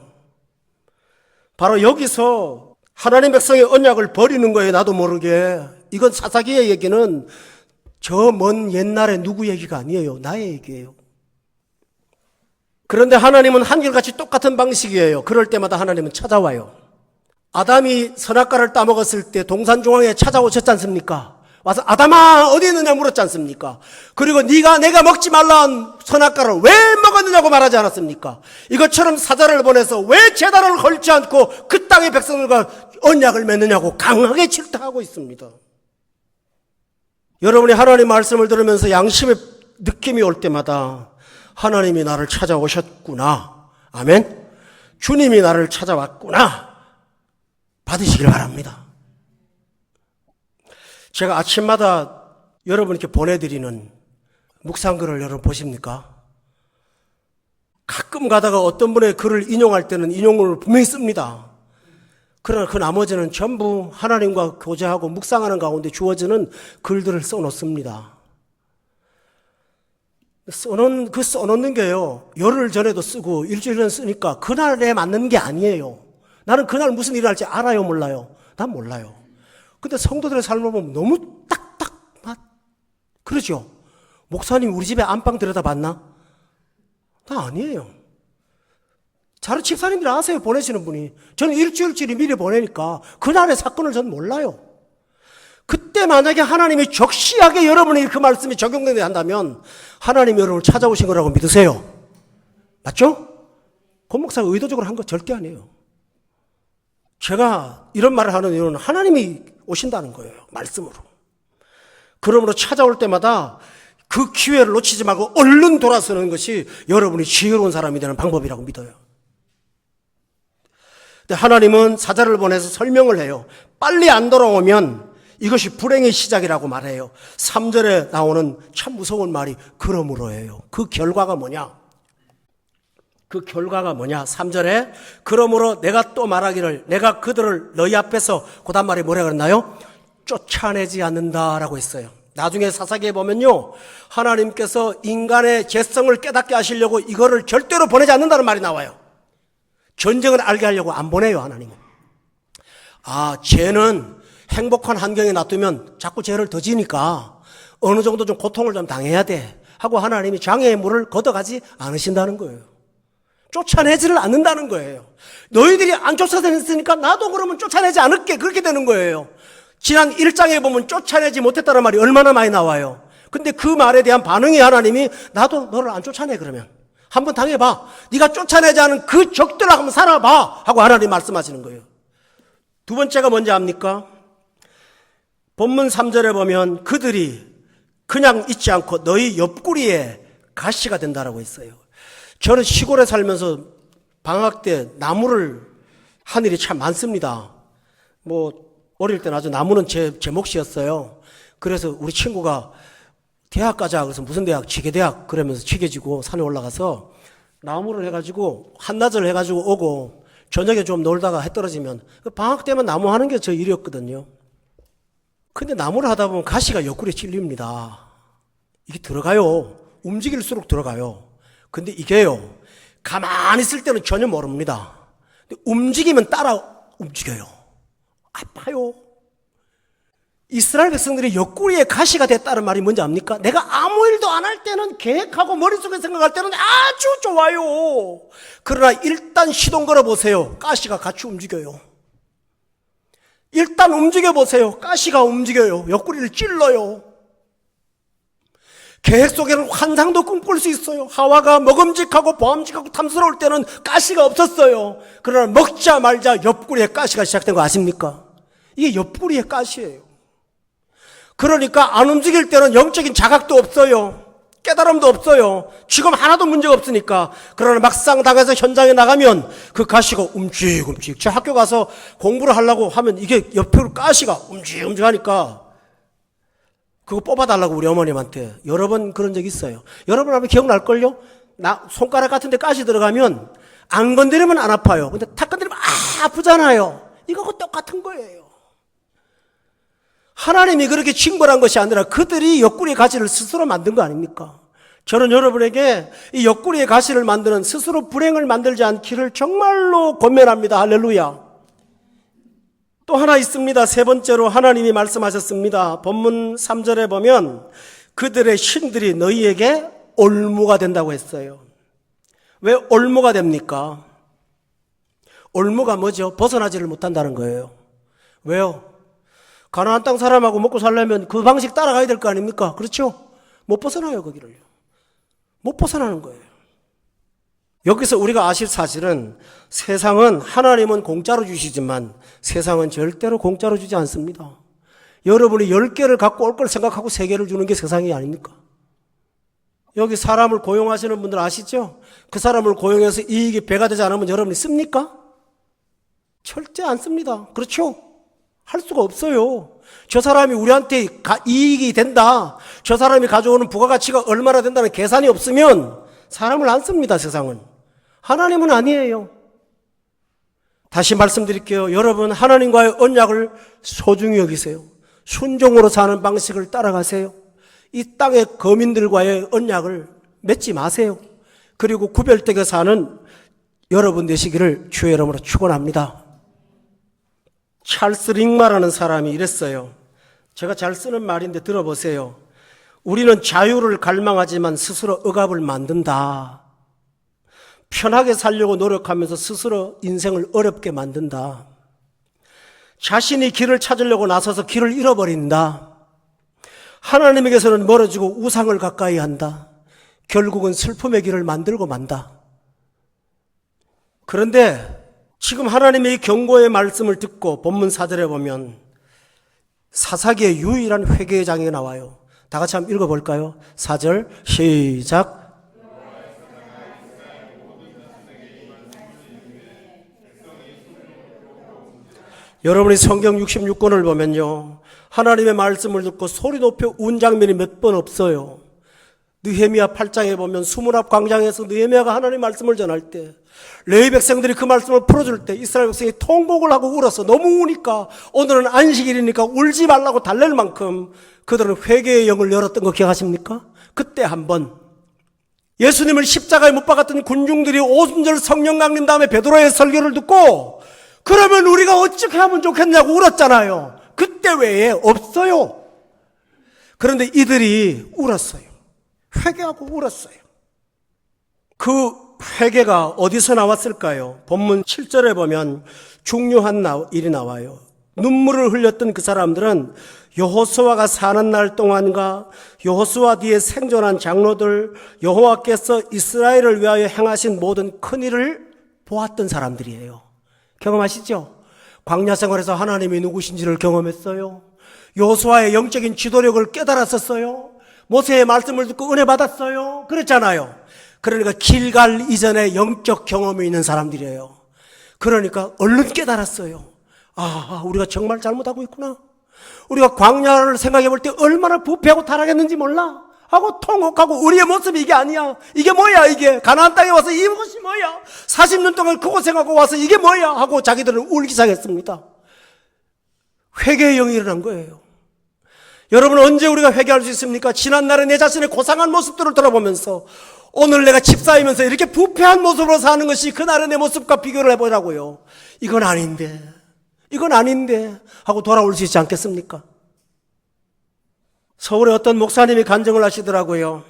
바로 여기서 하나님 백성의 언약을 버리는 거예요, 나도 모르게. 이건 사사기의 얘기는 저 먼 옛날에 누구 얘기가 아니에요. 나의 얘기예요. 그런데 하나님은 한결같이 똑같은 방식이에요. 그럴 때마다 하나님은 찾아와요. 아담이 선악과를 따먹었을 때 동산중앙에 찾아오셨지 않습니까? 와서 아담아 어디 있느냐 물었지 않습니까? 그리고 내가 먹지 말라는 선악과를 왜 먹었느냐고 말하지 않았습니까? 이것처럼 사자를 보내서 왜 제단을 걸지 않고 그 땅의 백성들과 언약을 맺느냐고 강하게 질타하고 있습니다. 여러분이 하나님 말씀을 들으면서 양심의 느낌이 올 때마다 하나님이 나를 찾아오셨구나, 아멘, 주님이 나를 찾아왔구나 받으시길 바랍니다. 제가 아침마다 여러분께 보내드리는 묵상글을 여러분 보십니까? 가끔 가다가 어떤 분의 글을 인용할 때는 인용을 분명히 씁니다. 그러나 그 나머지는 전부 하나님과 교제하고 묵상하는 가운데 주어지는 글들을 써놓습니다. 써놓는 게요, 열흘 전에도 쓰고 일주일 전에 쓰니까 그날에 맞는 게 아니에요. 나는 그날 무슨 일을 할지 알아요, 몰라요? 난 몰라요. 근데 성도들의 삶을 보면 너무 그러죠? 목사님 우리 집에 안방 들여다봤나? 나 아니에요. 자료 집사님들이 아세요, 보내시는 분이. 저는 일주일치를 미리 보내니까 그날의 사건을 전 몰라요. 그때 만약에 하나님이 적시하게 여러분에게 그 말씀이 적용되게 한다면 하나님이 여러분을 찾아오신 거라고 믿으세요. 맞죠? 권 목사가 의도적으로 한 거 절대 아니에요. 제가 이런 말을 하는 이유는 하나님이 오신다는 거예요, 말씀으로. 그러므로 찾아올 때마다 그 기회를 놓치지 말고 얼른 돌아서는 것이 여러분이 지혜로운 사람이 되는 방법이라고 믿어요. 근데 하나님은 사자를 보내서 설명을 해요. 빨리 안 돌아오면 이것이 불행의 시작이라고 말해요. 3절에 나오는 참 무서운 말이 그러므로예요. 그 결과가 뭐냐? 3절에 그러므로 내가 또 말하기를 내가 그들을 너희 앞에서 그 다음 말이 뭐라 그랬나요? 쫓아내지 않는다라고 했어요. 나중에 사사기에 보면요, 하나님께서 인간의 죄성을 깨닫게 하시려고 이거를 절대로 보내지 않는다는 말이 나와요. 전쟁을 알게 하려고 안 보내요, 하나님은. 죄는 행복한 환경에 놔두면 자꾸 죄를 더 지니까 어느 정도 좀 고통을 좀 당해야 돼 하고 하나님이 장애의 물을 걷어가지 않으신다는 거예요. 쫓아내지를 않는다는 거예요. 너희들이 안 쫓아냈으니까 나도 그러면 쫓아내지 않을게, 그렇게 되는 거예요. 지난 1장에 보면 쫓아내지 못했다는 말이 얼마나 많이 나와요. 근데 그 말에 대한 반응이 하나님이 나도 너를 안 쫓아내, 그러면 한번 당해봐. 네가 쫓아내지 않은 그 적들을 한번 살아봐 하고 하나님 말씀하시는 거예요. 두 번째가 뭔지 압니까? 본문 3절에 보면 그들이 그냥 있지 않고 너희 옆구리에 가시가 된다라고 했어요. 저는 시골에 살면서 방학 때 나무를 한 일이 참 많습니다. 어릴 때는 아주 나무는 제 몫이었어요. 그래서 우리 친구가 대학 가자. 그래서 무슨 대학? 지계대학. 그러면서 지게지고 산에 올라가서 나무를 해가지고 한낮을 해가지고 오고 저녁에 좀 놀다가 해 떨어지면 방학 때만 나무 하는 게 저 일이었거든요. 근데 나무를 하다 보면 가시가 옆구리에 찔립니다. 이게 들어가요. 움직일수록 들어가요. 근데 이게요, 가만히 있을 때는 전혀 모릅니다. 근데 움직이면 따라 움직여요. 아파요. 이스라엘 백성들이 옆구리에 가시가 됐다는 말이 뭔지 압니까? 내가 아무 일도 안 할 때는 계획하고 머릿속에 생각할 때는 아주 좋아요. 그러나 일단 시동 걸어보세요. 가시가 같이 움직여요. 일단 움직여보세요. 가시가 움직여요. 옆구리를 찔러요. 계획 속에는 환상도 꿈꿀 수 있어요. 하와가 먹음직하고 보암직하고 탐스러울 때는 가시가 없었어요. 그러나 먹자 말자 옆구리에 가시가 시작된 거 아십니까? 이게 옆구리에 가시예요. 그러니까 안 움직일 때는 영적인 자각도 없어요. 깨달음도 없어요. 지금 하나도 문제가 없으니까. 그러나 막상 나가서 현장에 나가면 그 가시가 움직움직. 제 학교 가서 공부를 하려고 하면 이게 옆으로 가시가 움직움직 하니까 그거 뽑아달라고 우리 어머님한테 여러 번 그런 적 있어요. 여러분 아마 기억날걸요? 손가락 같은 데 가시 들어가면 안 건드리면 안 아파요. 근데 탁 건드리면 아프잖아요. 이거하고 똑같은 거예요. 하나님이 그렇게 징벌한 것이 아니라 그들이 옆구리의 가시를 스스로 만든 거 아닙니까? 저는 여러분에게 이 옆구리의 가시를 만드는 스스로 불행을 만들지 않기를 정말로 권면합니다. 할렐루야. 또 하나 있습니다. 세 번째로 하나님이 말씀하셨습니다. 본문 3절에 보면 그들의 신들이 너희에게 올무가 된다고 했어요. 왜 올무가 됩니까? 올무가 뭐죠? 벗어나지를 못한다는 거예요. 왜요? 가나안 땅 사람하고 먹고 살려면 그 방식 따라가야 될 거 아닙니까? 그렇죠? 못 벗어나요, 거기를요. 못 벗어나는 거예요. 여기서 우리가 아실 사실은 세상은 하나님은 공짜로 주시지만 세상은 절대로 공짜로 주지 않습니다. 여러분이 10개를 갖고 올 걸 생각하고 3개를 주는 게 세상이 아닙니까? 여기 사람을 고용하시는 분들 아시죠? 그 사람을 고용해서 이익이 배가 되지 않으면 여러분이 씁니까? 절대 안 씁니다. 그렇죠? 할 수가 없어요. 저 사람이 우리한테 이익이 된다. 저 사람이 가져오는 부가가치가 얼마나 된다는 계산이 없으면 사람을 안 씁니다, 세상은. 하나님은 아니에요. 다시 말씀드릴게요. 여러분, 하나님과의 언약을 소중히 여기세요. 순종으로 사는 방식을 따라가세요. 이 땅의 거민들과의 언약을 맺지 마세요. 그리고 구별되게 사는 여러분 되시기를 주의 이름으로 축원합니다. 찰스 링마라는 사람이 이랬어요. 제가 잘 쓰는 말인데 들어보세요. 우리는 자유를 갈망하지만 스스로 억압을 만든다. 편하게 살려고 노력하면서 스스로 인생을 어렵게 만든다. 자신이 길을 찾으려고 나서서 길을 잃어버린다. 하나님에게서는 멀어지고 우상을 가까이 한다. 결국은 슬픔의 길을 만들고 만다. 그런데 지금 하나님의 이 경고의 말씀을 듣고 본문 4절에 보면 사사기의 유일한 회개의 장이 나와요. 다 같이 한번 읽어볼까요? 4절 시작. 여러분이 성경 66권을 보면요, 하나님의 말씀을 듣고 소리 높여 운 장면이 몇 번 없어요. 느헤미야 8장에 보면 수문 앞 광장에서 느헤미야가 하나님의 말씀을 전할 때, 레위 백성들이 그 말씀을 풀어줄 때 이스라엘 백성이 통곡을 하고 울어서 너무 우니까 오늘은 안식일이니까 울지 말라고 달랠 만큼 그들은 회개의 영을 열었던 거 기억하십니까? 그때 한번 예수님을 십자가에 못 박았던 군중들이 오순절 성령 강림 다음에 베드로의 설교를 듣고 그러면 우리가 어떻게 하면 좋겠냐고 울었잖아요. 그때 외에 없어요. 그런데 이들이 울었어요. 회개하고 울었어요. 그 회개가 어디서 나왔을까요? 본문 7절에 보면 중요한 일이 나와요. 눈물을 흘렸던 그 사람들은 여호수아가 사는 날 동안과 여호수아 뒤에 생존한 장로들, 여호와께서 이스라엘을 위하여 행하신 모든 큰일을 보았던 사람들이에요. 경험하시죠? 광야 생활에서 하나님이 누구신지를 경험했어요. 여호수아의 영적인 지도력을 깨달았었어요. 모세의 말씀을 듣고 은혜 받았어요. 그랬잖아요. 그러니까 길갈 이전에 영적 경험이 있는 사람들이에요. 그러니까 얼른 깨달았어요. 아, 우리가 정말 잘못하고 있구나. 우리가 광야를 생각해 볼 때 얼마나 부패하고 타락했는지 몰라 하고 통곡하고 우리의 모습이 이게 아니야. 이게 뭐야 이게. 가나안 땅에 와서 이것이 뭐야. 40년 동안 그 고생하고 와서 이게 뭐야 하고 자기들은 울기 시작했습니다. 회개의 영이 일어난 거예요. 여러분, 언제 우리가 회개할 수 있습니까? 지난날에 내 자신의 고상한 모습들을 돌아보면서 오늘 내가 집 쌓이면서 이렇게 부패한 모습으로 사는 것이 그날의 내 모습과 비교를 해보라고요. 이건 아닌데 하고 돌아올 수 있지 않겠습니까? 서울에 어떤 목사님이 간증을 하시더라고요.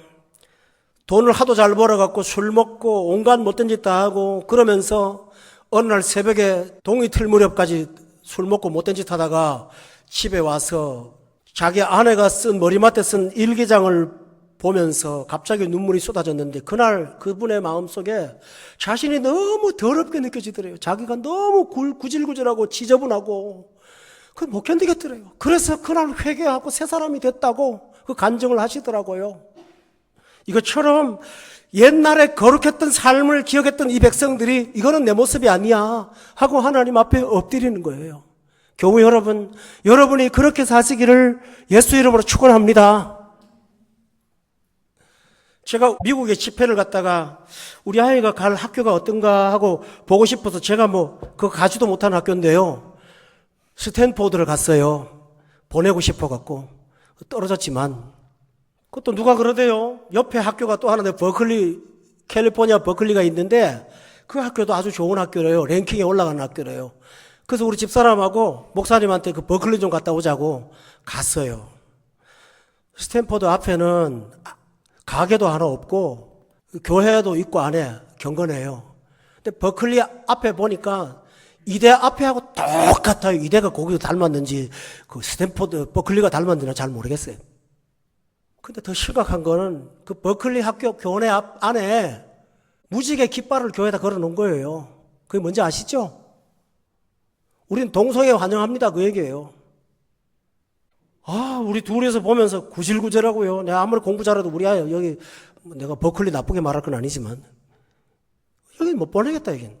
돈을 하도 잘 벌어갖고 술 먹고 온갖 못된 짓 다 하고 그러면서 어느 날 새벽에 동이 틀 무렵까지 술 먹고 못된 짓 하다가 집에 와서 자기 아내가 쓴 머리맡에 쓴 일기장을 보면서 갑자기 눈물이 쏟아졌는데 그날 그분의 마음속에 자신이 너무 더럽게 느껴지더래요. 자기가 너무 구질구질하고 지저분하고 그 못 견디겠더래요. 그래서 그날 회개하고 새 사람이 됐다고 그 간증을 하시더라고요. 이것처럼 옛날에 거룩했던 삶을 기억했던 이 백성들이 이거는 내 모습이 아니야 하고 하나님 앞에 엎드리는 거예요. 교우 여러분, 여러분이 그렇게 사시기를 예수 이름으로 축원합니다. 제가 미국에 집회를 갔다가 우리 아이가 갈 학교가 어떤가 하고 보고 싶어서 제가 그거 가지도 못한 학교인데요. 스탠포드를 갔어요. 보내고 싶어갖고. 떨어졌지만. 그것도 누가 그러대요. 옆에 학교가 또 하나, 캘리포니아 버클리가 있는데 그 학교도 아주 좋은 학교래요. 랭킹에 올라가는 학교래요. 그래서 우리 집사람하고 목사님한테 그 버클리 좀 갔다 오자고 갔어요. 스탠포드 앞에는 가게도 하나 없고 교회도 있고 안에 경건해요. 근데 버클리 앞에 보니까 이대 앞에하고 똑같아요. 이대가 거기도 닮았는지 그 스탠포드 버클리가 닮았는지 잘 모르겠어요. 근데 더 심각한 거는 그 버클리 학교 교내 안에 무지개 깃발을 교회에다 걸어놓은 거예요. 그게 뭔지 아시죠? 우린 동성애 환영합니다. 그 얘기예요. 우리 둘이서 보면서 구질구질하고요. 내가 아무리 공부 잘해도 우리 아이 여기 내가 버클리 나쁘게 말할 건 아니지만 여기 못 보내겠다 여긴.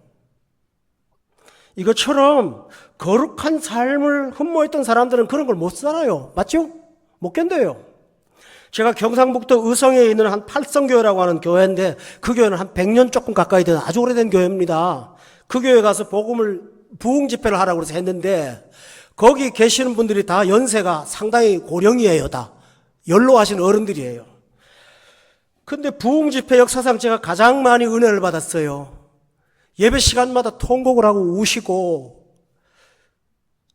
이것처럼 거룩한 삶을 흠모했던 사람들은 그런 걸 못 살아요. 맞죠? 못 견뎌요. 제가 경상북도 의성에 있는 한 팔성교회라고 하는 교회인데 그 교회는 한 100년 조금 가까이 된 아주 오래된 교회입니다. 그 교회 가서 부흥 집회를 하라고 해서 했는데 거기 계시는 분들이 다 연세가 상당히 고령이에요. 다 연로하신 어른들이에요. 근데 부흥집회 역사상 제가 가장 많이 은혜를 받았어요. 예배 시간마다 통곡을 하고 우시고,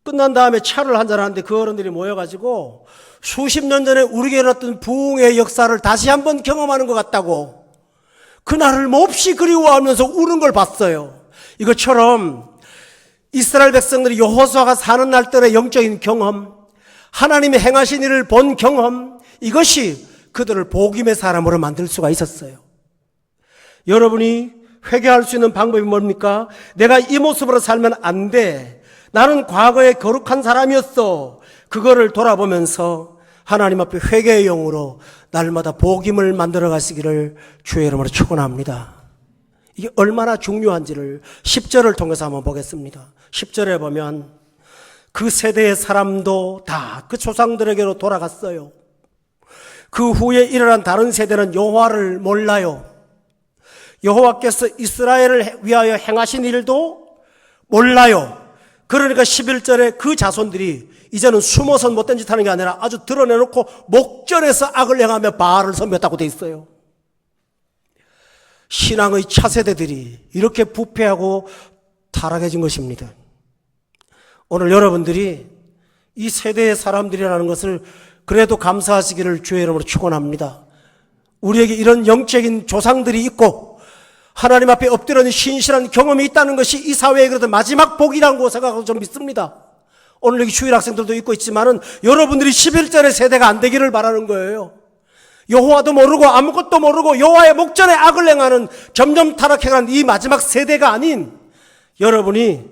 끝난 다음에 차를 한잔하는데 그 어른들이 모여가지고 수십 년 전에 우리 교회에 일어났던 부흥의 역사를 다시 한번 경험하는 것 같다고 그날을 몹시 그리워하면서 우는 걸 봤어요. 이것처럼 이스라엘 백성들이 여호수아가 사는 날들의 영적인 경험, 하나님이 행하신 일을 본 경험, 이것이 그들을 복음의 사람으로 만들 수가 있었어요. 여러분이 회개할 수 있는 방법이 뭡니까? 내가 이 모습으로 살면 안 돼. 나는 과거에 거룩한 사람이었어. 그거를 돌아보면서 하나님 앞에 회개의 영으로 날마다 복음을 만들어 가시기를 주의 이름으로 축원합니다. 이게 얼마나 중요한지를 10절을 통해서 한번 보겠습니다. 10절에 보면 그 세대의 사람도 다 그 조상들에게로 돌아갔어요. 그 후에 일어난 다른 세대는 여호와를 몰라요. 여호와께서 이스라엘을 위하여 행하신 일도 몰라요. 그러니까 11절에 그 자손들이 이제는 숨어서 못된 짓 하는 게 아니라 아주 드러내놓고 목전에서 악을 행하며 바알을 섬겼다고 돼 있어요. 신앙의 차세대들이 이렇게 부패하고 타락해진 것입니다. 오늘 여러분들이 이 세대의 사람들이라는 것을 그래도 감사하시기를 주의 이름으로 축원합니다. 우리에게 이런 영적인 조상들이 있고 하나님 앞에 엎드려는 신실한 경험이 있다는 것이 이 사회의 그래도 마지막 복이라고 생각하고 좀 믿습니다. 오늘 여기 주일 학생들도 있고 있지만은 여러분들이 11절의 세대가 안 되기를 바라는 거예요. 여호와도 모르고 아무것도 모르고 여호와의 목전에 악을 행하는 점점 타락해가는 이 마지막 세대가 아닌 여러분이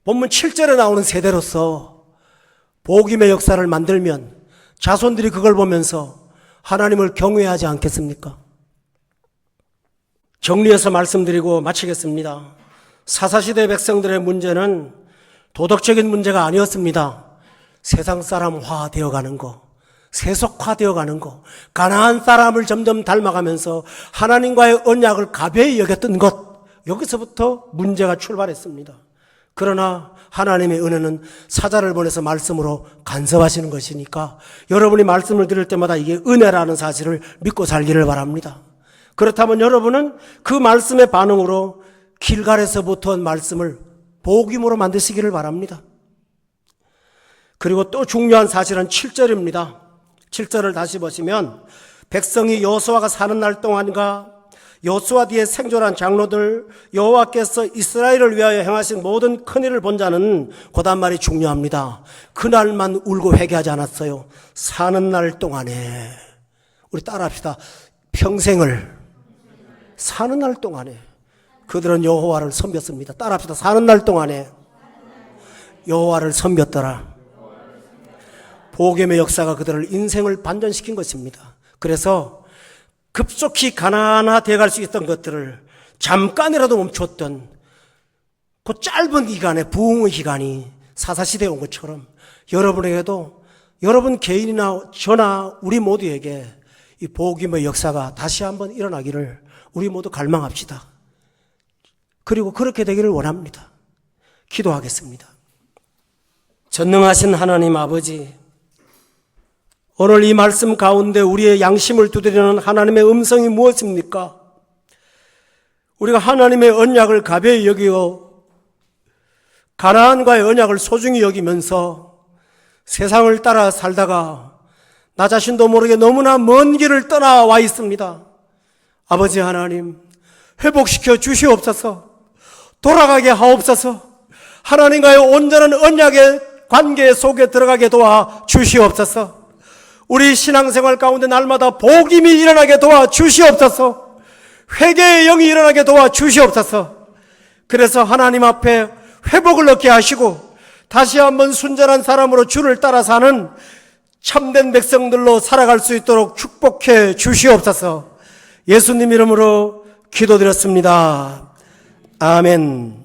본문 7절에 나오는 세대로서 복음의 역사를 만들면 자손들이 그걸 보면서 하나님을 경외하지 않겠습니까? 정리해서 말씀드리고 마치겠습니다. 사사시대 백성들의 문제는 도덕적인 문제가 아니었습니다. 세상 사람화 되어가는 거, 세속화 되어가는 거, 가나안 사람을 점점 닮아가면서 하나님과의 언약을 가벼이 여겼던 것, 여기서부터 문제가 출발했습니다. 그러나 하나님의 은혜는 사자를 보내서 말씀으로 간섭하시는 것이니까 여러분이 말씀을 들을 때마다 이게 은혜라는 사실을 믿고 살기를 바랍니다. 그렇다면 여러분은 그 말씀의 반응으로 길갈에서부터 온 말씀을 복음으로 만드시기를 바랍니다. 그리고 또 중요한 사실은 7절입니다. 7절을 다시 보시면 백성이 여호수아가 사는 날 동안과 여호수아 뒤에 생존한 장로들 여호와께서 이스라엘을 위하여 행하신 모든 큰일을 본 자는 고단 말이 중요합니다. 그날만 울고 회개하지 않았어요. 사는 날 동안에 우리 따라합시다. 평생을 사는 날 동안에 그들은 여호와를 섬겼습니다. 따라합시다. 사는 날 동안에 여호와를 섬겼더라. 복음의 역사가 그들을 인생을 반전시킨 것입니다. 그래서 급속히 가난화되어 갈 수 있던 것들을 잠깐이라도 멈췄던 그 짧은 기간에 부흥의 기간이 사사시대에 온 것처럼 여러분에게도 여러분 개인이나 저나 우리 모두에게 이 복음의 역사가 다시 한번 일어나기를 우리 모두 갈망합시다. 그리고 그렇게 되기를 원합니다. 기도하겠습니다. 전능하신 하나님 아버지, 오늘 이 말씀 가운데 우리의 양심을 두드리는 하나님의 음성이 무엇입니까? 우리가 하나님의 언약을 가벼이 여기고 가나안과의 언약을 소중히 여기면서 세상을 따라 살다가 나 자신도 모르게 너무나 먼 길을 떠나와 있습니다. 아버지 하나님, 회복시켜 주시옵소서. 돌아가게 하옵소서. 하나님과의 온전한 언약의 관계 속에 들어가게 도와 주시옵소서. 우리 신앙생활 가운데 날마다 복음이 일어나게 도와 주시옵소서. 회개의 영이 일어나게 도와 주시옵소서. 그래서 하나님 앞에 회복을 얻게 하시고 다시 한번 순전한 사람으로 주를 따라 사는 참된 백성들로 살아갈 수 있도록 축복해 주시옵소서. 예수님 이름으로 기도드렸습니다. 아멘.